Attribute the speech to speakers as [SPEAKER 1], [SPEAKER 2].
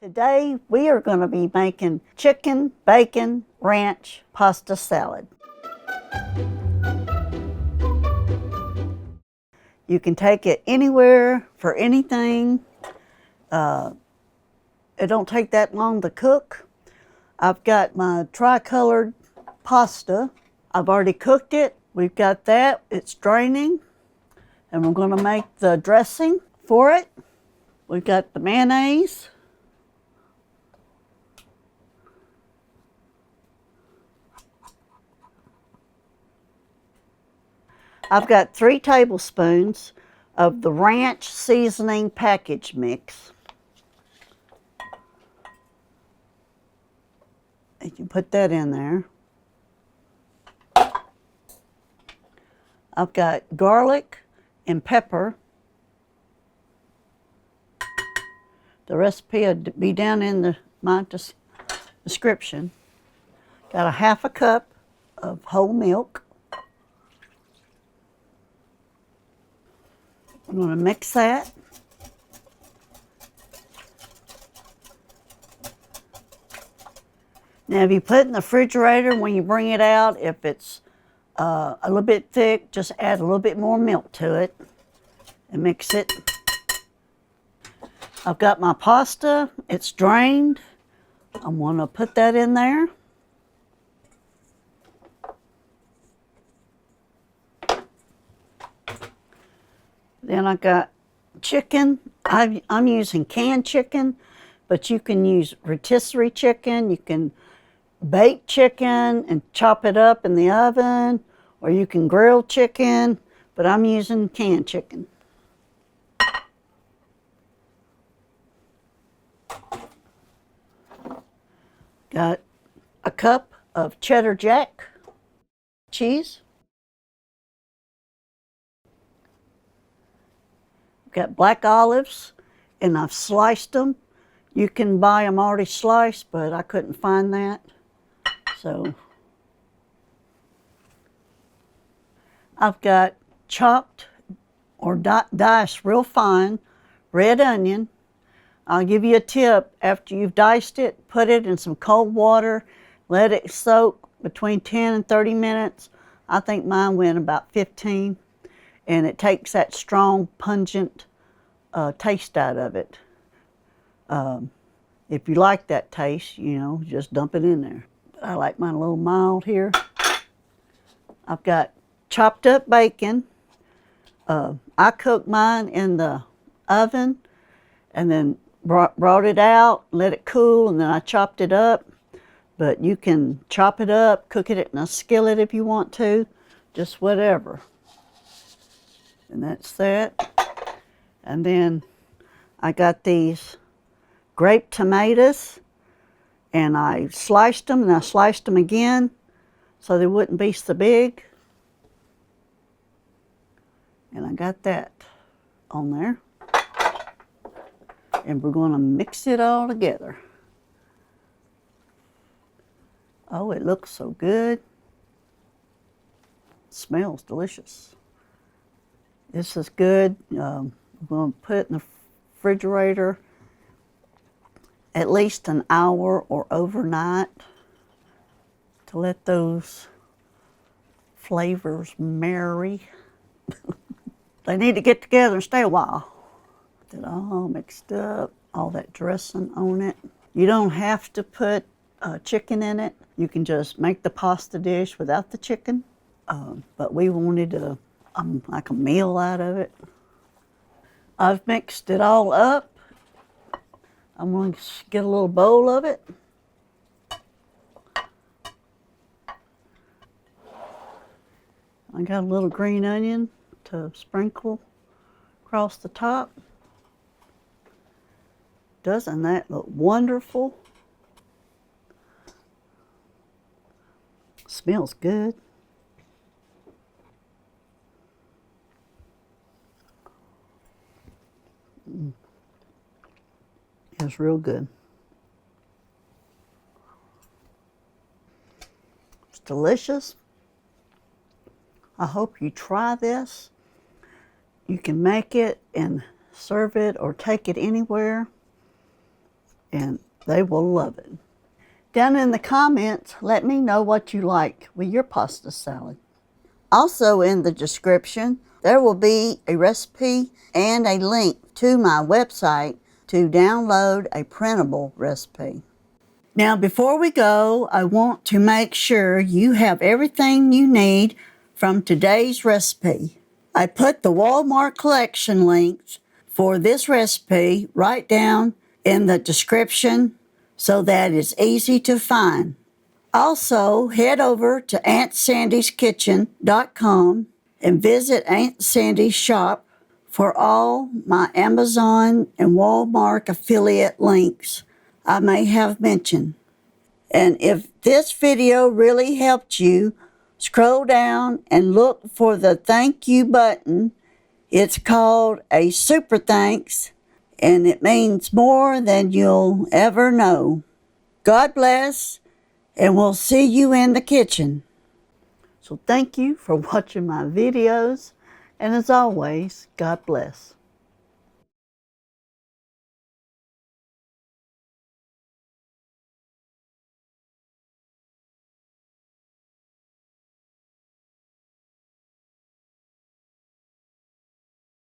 [SPEAKER 1] Today we are going to be making chicken, bacon, ranch pasta salad. You can take it anywhere for anything. It don't take that long to cook. I've got my tricolored pasta. I've already cooked it. We've got that. It's draining. And we're going to make the dressing for it. We've got the mayonnaise. I've got 3 tablespoons of the ranch seasoning package mix. You can put that in there. I've got garlic and pepper. The recipe will be down in my description. Got a half a cup of whole milk. I'm going to mix that. Now, if you put it in the refrigerator, when you bring it out, if it's a little bit thick, just add a little bit more milk to it and mix it. I've got my pasta. It's drained. I'm going to put that in there. Then I got chicken. I'm using canned chicken, but you can use rotisserie chicken. You can bake chicken and chop it up in the oven, or you can grill chicken, but I'm using canned chicken. Got a cup of Cheddar Jack cheese. Got black olives, and I've sliced them. You can buy them already sliced, but I couldn't find that. So I've got chopped or diced real fine red onion. I'll give you a tip. After you've diced it, put it in some cold water. Let it soak between 10 and 30 minutes. I think mine went about 15. And it takes that strong, pungent taste out of it. If you like that taste, you know, just dump it in there. But I like mine a little mild here. I've got chopped up bacon. I cooked mine in the oven and then brought it out, let it cool, and then I chopped it up. But you can chop it up, cook it in a skillet if you want to, just whatever. And that's that. And then I got these grape tomatoes, and I sliced them, and I sliced them again so they wouldn't be so big. And I got that on there. And we're going to mix it all together. Oh, it looks so good. It smells delicious. This is good. I'm going to put it in the refrigerator at least an hour or overnight to let those flavors marry. They need to get together and stay a while. Get it all mixed up, all that dressing on it. You don't have to put chicken in it. You can just make the pasta dish without the chicken. But we wanted like a meal out of it. I've mixed it all up. I'm going to get a little bowl of it. I got a little green onion to sprinkle across the top. Doesn't that look wonderful? Smells good. It's real good. It's delicious. I hope you try this. You can make it and serve it or take it anywhere. and they will love it. Down in the comments, let me know what you like with your pasta salad. Also in the description, there will be a recipe and a link to my website to download a printable recipe. Now, before we go, I want to make sure you have everything you need from today's recipe. I put the Walmart collection links for this recipe right down in the description so that it's easy to find. Also, head over to AuntSandy'sKitchen.com and visit Aunt Sandy's shop for all my Amazon and Walmart affiliate links I may have mentioned. And if this video really helped you, scroll down and look for the thank you button. It's called a super thanks, and it means more than you'll ever know. God bless, and we'll see you in the kitchen. So thank you for watching my videos, and as always, God bless.